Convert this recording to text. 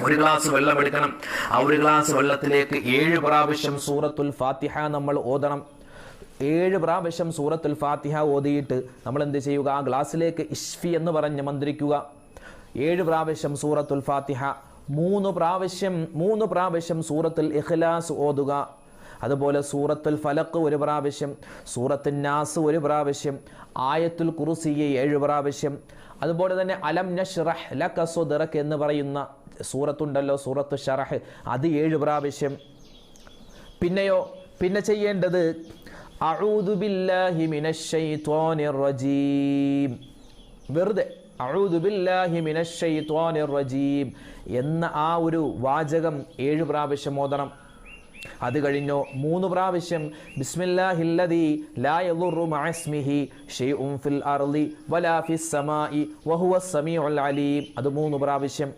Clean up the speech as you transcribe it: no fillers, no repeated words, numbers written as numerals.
ഒരു ഗ്ലാസ് വെള്ളം എടുക്കണം. ആ ഒരു ഗ്ലാസ് വെള്ളത്തിലേക്ക് 7 പ്രാവശ്യം സൂറത്തുൽ ഫാത്തിഹ നമ്മൾ ഓതണം. 7 പ്രാവശ്യം സൂറത്തുൽ ഫാത്തിഹ ഓതിയിട്ട് നമ്മൾ എന്ത് ചെയ്യുക? ആ ഗ്ലാസ്സിലേക്ക് ഇഷ്ഫി എന്ന് പറഞ്ഞ് മന്ത്രിക്കുക. 7 പ്രാവശ്യം സൂറത്തുൽ ഫാത്തിഹ, 3 പ്രാവശ്യം സൂറത്തുൽ ഇഖ്ലാസ് ഓതുക. അതുപോലെ സൂറത്തുൽ ഫലഖ് 1 പ്രാവശ്യം, സൂറത്തുൽ നാസ് 1 പ്രാവശ്യം, ആയത്തുൽ കുർസി 7 പ്രാവശ്യം. അതുപോലെ തന്നെ അലം നശ്റഹ് ലക സദ്റക എന്ന് പറയുന്ന സൂറത്തുണ്ടല്ലോ, സൂറത്തു ശറഹ്, അത് 7 പ്രാവശ്യം. പിന്നെ ചെയ്യേണ്ടത് അഊദു ബില്ലാഹി മിനശ് ശൈത്വാനിർ റജീം, വെറുതെ അഊദു ബില്ലാഹി മിനശ് ശൈത്വാനിർ റജീം എന്ന ആ ഒരു വാചകം 7 പ്രാവശ്യം ഓതണം. അത് കഴിഞ്ഞോ 3 പ്രാവശ്യം ബിസ്മില്ലാഹില്ലദീ ലാ യദുറു മഅസ്മിഹി ഷൈഉൻ ഫിൽ അർളി വലാ ഫിസ് സമാഇ വഹുവസ് സമീഉൽ അലീം, അത് 3 പ്രാവശ്യം.